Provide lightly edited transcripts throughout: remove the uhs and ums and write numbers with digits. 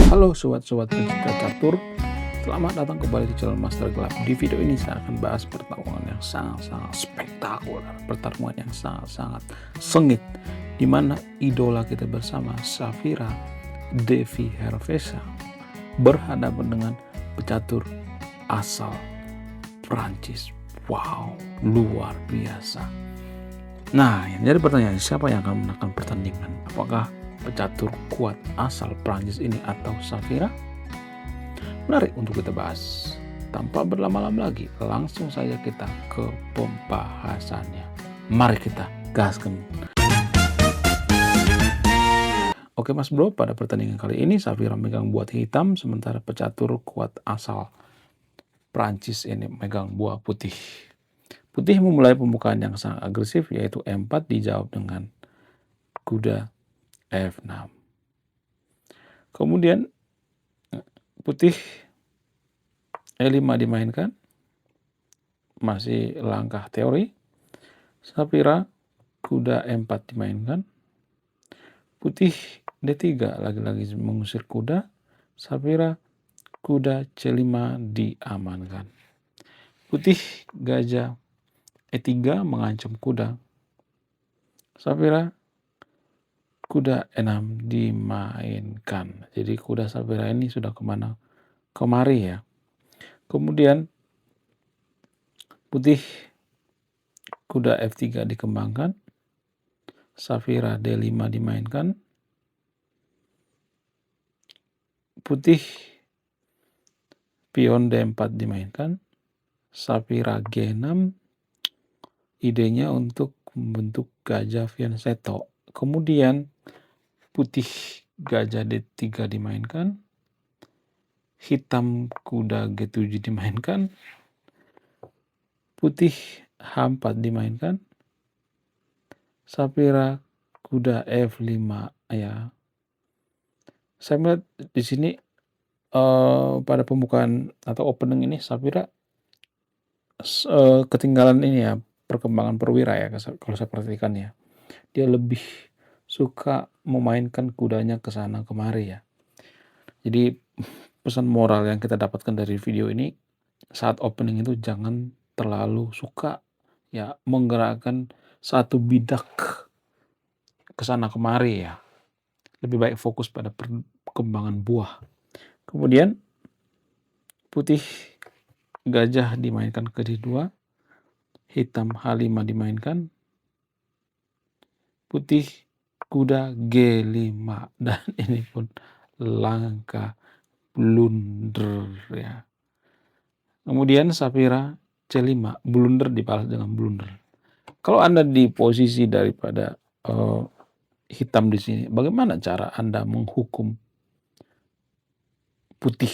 Halo sobat-sobat pecinta catur, selamat datang kembali di channel Master Gelap. Di video ini saya akan bahas pertarungan yang sangat-sangat spektakuler, pertarungan yang sangat-sangat sengit, di mana idola kita bersama Safira Devi Hervesa berhadapan dengan pecatur asal Prancis. Wow, luar biasa. Nah, yang jadi pertanyaan, siapa yang akan menangkan pertandingan? Apakah pecatur kuat asal Prancis ini atau Safira? Menarik untuk kita bahas. Tanpa berlama-lama lagi, langsung saja kita ke pembahasannya. Mari kita gaskan. Oke Mas Bro, pada pertandingan kali ini Safira megang buat hitam, sementara pecatur kuat asal Prancis ini megang buah putih. Putih memulai pembukaan yang sangat agresif, yaitu E4 dijawab dengan kuda F6. Kemudian putih E5 dimainkan, masih langkah teori. Safira kuda E4 dimainkan, putih D3 lagi-lagi mengusir kuda. Safira kuda C5 diamankan. Putih gajah E3 mengancam kuda. Safira kuda E6 dimainkan. Jadi kuda Safira ini sudah kemari ya. Kemudian putih kuda F3 dikembangkan. Safira D5 dimainkan. Putih pion D4 dimainkan. Safira G6. Idenya untuk membentuk gajah fianchetto. Kemudian putih gajah D3 dimainkan. Hitam kuda G7 dimainkan. Putih H4 dimainkan. Safira kuda F5 ya. Saya melihat di sini pada pembukaan atau opening ini Safira ketinggalan ini ya, perkembangan perwira ya kalau saya perhatikan ya. Dia lebih suka memainkan kudanya ke sana kemari ya. Jadi pesan moral yang kita dapatkan dari video ini, saat opening itu jangan terlalu suka ya menggerakkan satu bidak ke sana kemari ya. Lebih baik fokus pada perkembangan buah. Kemudian putih gajah dimainkan ke D2, hitam H5 dimainkan, putih kuda G5, dan ini pun langkah blunder ya. Kemudian Safira C5, blunder dibalas dengan blunder. Kalau Anda di posisi daripada hitam di sini, bagaimana cara Anda menghukum putih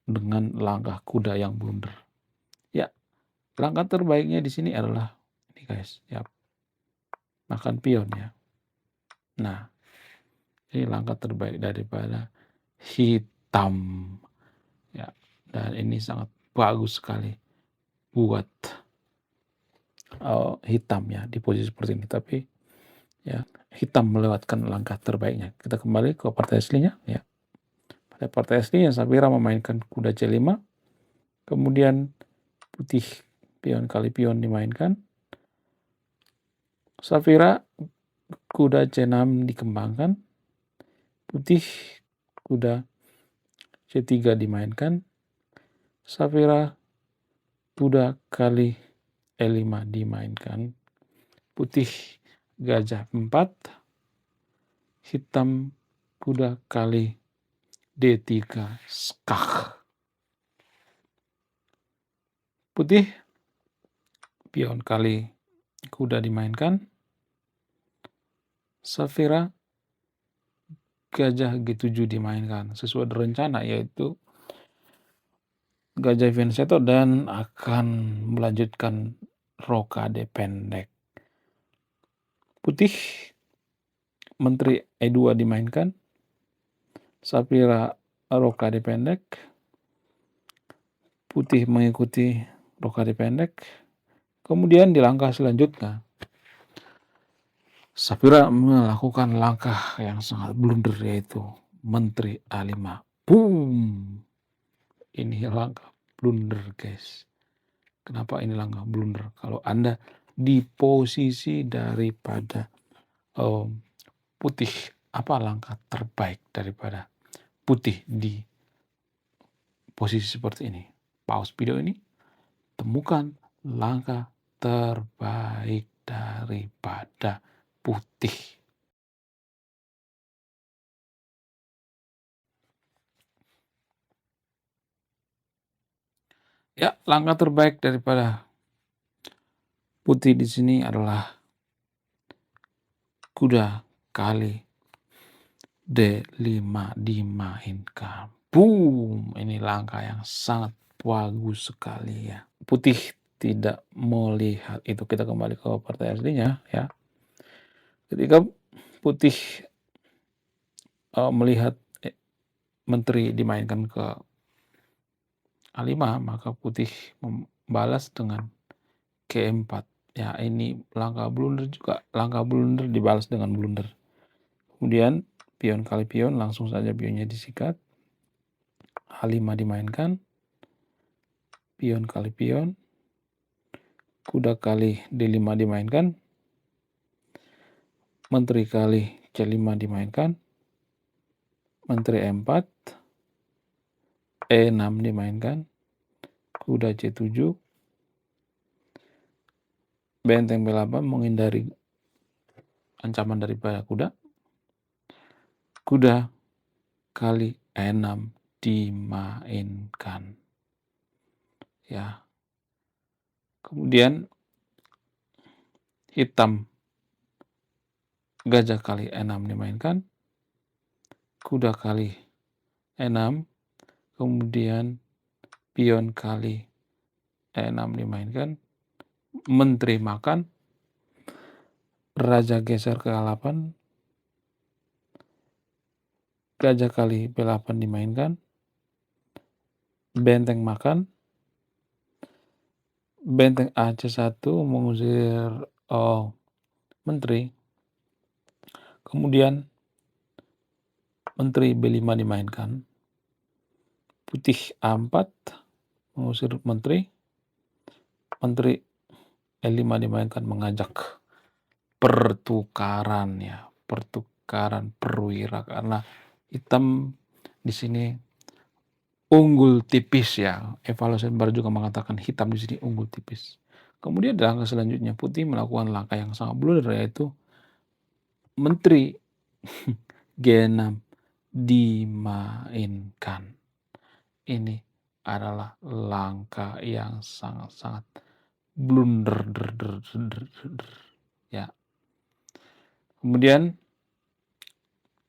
dengan langkah kuda yang blunder? Ya, langkah terbaiknya di sini adalah ini guys, ya, makan pion ya. Nah, ini langkah terbaik daripada hitam ya, dan ini sangat bagus sekali buat hitam ya di posisi seperti ini. Tapi ya, hitam melewatkan langkah terbaiknya. Kita kembali ke partai aslinya ya. Pada partai aslinya Safira memainkan kuda C5, kemudian putih pion kali pion dimainkan. Safira kuda C6 dikembangkan, putih kuda C3 dimainkan. Safira kuda kali E5 dimainkan. Putih gajah 4, hitam kuda kali D3 skak. Putih pion kali kuda dimainkan. Safira gajah G7 dimainkan sesuai rencana, yaitu gajah fianchetto dan akan melanjutkan rokade pendek. Putih menteri E2 dimainkan. Safira rokade pendek. Putih mengikuti rokade pendek. Kemudian di langkah selanjutnya Safira melakukan langkah yang sangat blunder, yaitu menteri A5 Boom! Ini langkah blunder, guys. Kenapa ini langkah blunder? Kalau Anda di posisi daripada putih, apa langkah terbaik daripada putih di posisi seperti ini? Pause video ini, temukan langkah terbaik daripada putih. Ya, langkah terbaik daripada putih di sini adalah kuda kali D5 dimainkan. Boom! Ini langkah yang sangat bagus sekali ya. Putih tidak melihat itu. Kita kembali ke partai aslinya ya. Ketika putih melihat menteri dimainkan ke A5, maka putih membalas dengan G4. Ya, ini langkah blunder juga. Langkah blunder dibalas dengan blunder. Kemudian pion kali pion, langsung saja pionnya disikat. H5 dimainkan. Pion kali pion. Kuda kali D5 dimainkan. Menteri kali C5 dimainkan. Menteri E4. E6 dimainkan. Kuda C7. Benteng B8 menghindari ancaman daripada kuda. Kuda kali E6 dimainkan. Ya. Kemudian hitam gajah kali E6 dimainkan. Kuda kali E6. Kemudian pion kali E6 dimainkan. Menteri makan. Raja geser ke A8. Gajah kali B8 dimainkan. Benteng makan. Benteng AC1 mengusir menteri. Kemudian menteri B5 dimainkan. Putih A4 mengusir menteri. Menteri E5 dimainkan, mengajak pertukaran ya. Pertukaran perwira, karena hitam di sini unggul tipis ya. Evaluasi baru juga mengatakan hitam di sini unggul tipis. Kemudian di langkah selanjutnya putih melakukan langkah yang sangat blunder, yaitu menteri G6 dimainkan. Ini adalah langkah yang sangat-sangat blunder. Ya. Kemudian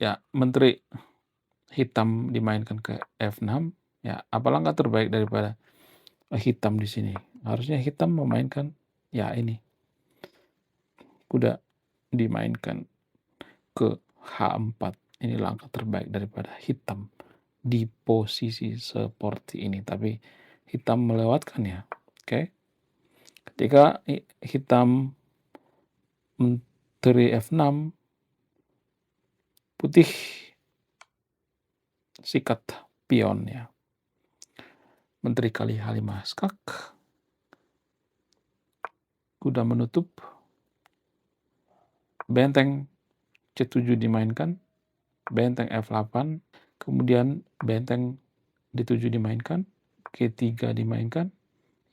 ya, menteri hitam dimainkan ke F6. Ya, apa langkah terbaik daripada hitam di sini? Harusnya hitam memainkan ya ini. Kuda dimainkan ke H4. Ini langkah terbaik daripada hitam di posisi seperti ini. Tapi hitam melewatkan ya. Oke. Ketika hitam menteri F6, putih sikat pion ya. Menteri kali H5 skak. Kuda menutup. Benteng C7 dimainkan. Benteng F8. Kemudian benteng D7 dimainkan. G3 dimainkan.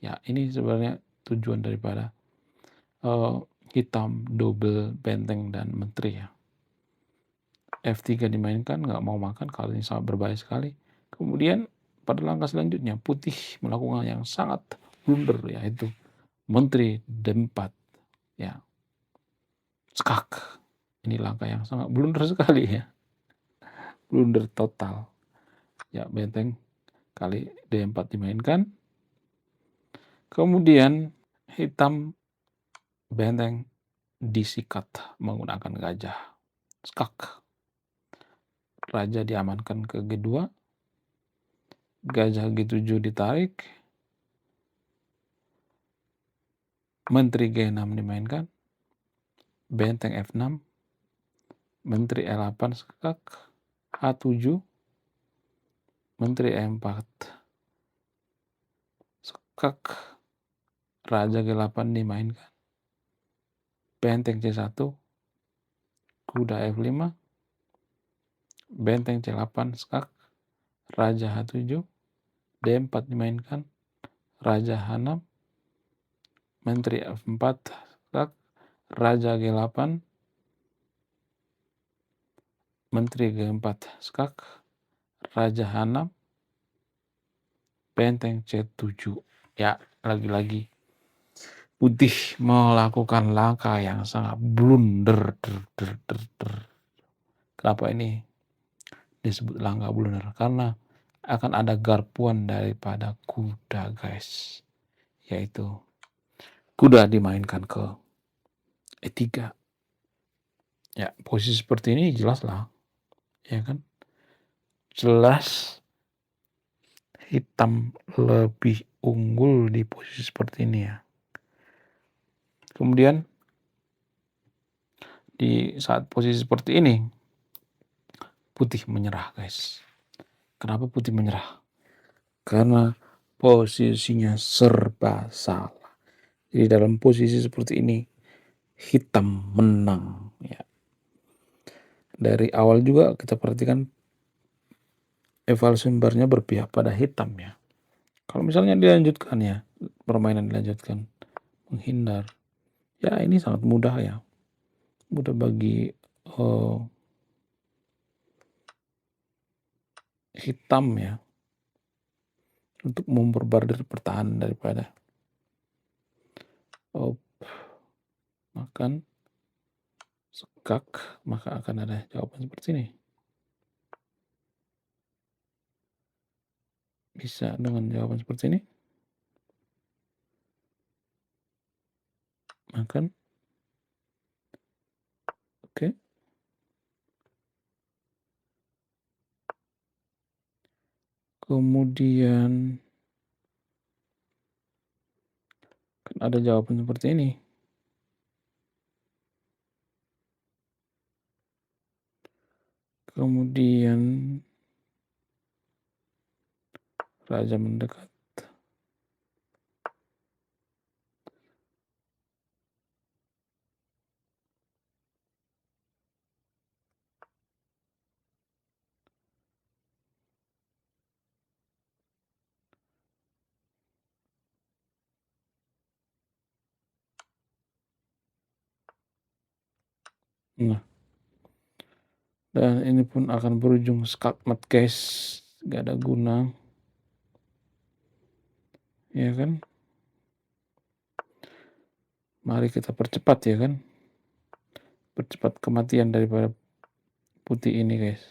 Ya, ini sebenarnya tujuan daripada hitam double benteng dan menteri ya. F3 dimainkan, nggak mau makan, kalau ini sangat berbahaya sekali. Kemudian pada langkah selanjutnya putih melakukan yang sangat blunder, yaitu menteri D4 ya. Skak. Ini langkah yang sangat blunder sekali ya. Blunder total. Ya, benteng kali D4 dimainkan. Kemudian hitam benteng disikat menggunakan gajah. Skak. Raja diamankan ke G2. Gajah G7 ditarik. Menteri G6 dimainkan. Benteng F6. Menteri E8 skak. H7. Menteri E4, skak, Raja G8 dimainkan, benteng C1, kuda F5, benteng C8 skak, Raja H7, D4 dimainkan, Raja H6, Menteri F4 skak, Raja G8, Menteri G4 skak, Raja H6, benteng C7. Ya, lagi-lagi putih melakukan langkah yang sangat blunder. Kenapa ini disebut langkah blunder? Karena akan ada garpuan daripada kuda, guys. Yaitu kuda dimainkan ke E3. Ya, posisi seperti ini jelas lah. Ya kan? Jelas hitam lebih unggul di posisi seperti ini ya. Kemudian di saat posisi seperti ini putih menyerah, guys. Kenapa putih menyerah? Karena posisinya serba salah. Jadi dalam posisi seperti ini hitam menang ya. Dari awal juga kita perhatikan evaluasi barnya berpihak pada hitam ya. Kalau misalnya dilanjutkan ya, permainan dilanjutkan, menghindar, ya ini sangat mudah ya. Mudah bagi hitam ya untuk memperbardir pertahanan daripada makan skak, maka akan ada jawaban seperti ini. Bisa dengan jawaban seperti ini. Makan. Oke. Kemudian kan ada jawaban seperti ini. Kemudian raja mendekat. Nah, dan ini pun akan berujung skakmat, guys. Gak ada guna. Ya kan? Mari kita percepat ya kan? Percepat kematian daripada putih ini, guys.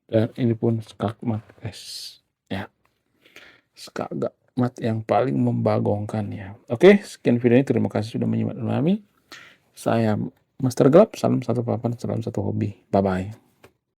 Dan ini pun skakmat, guys. Ya. Skakmat yang paling membagongkan ya. Oke, sekian video ini. Terima kasih sudah menyimak kami. Saya Master Gelap. Salam satu papan, salam satu hobi. Bye-bye.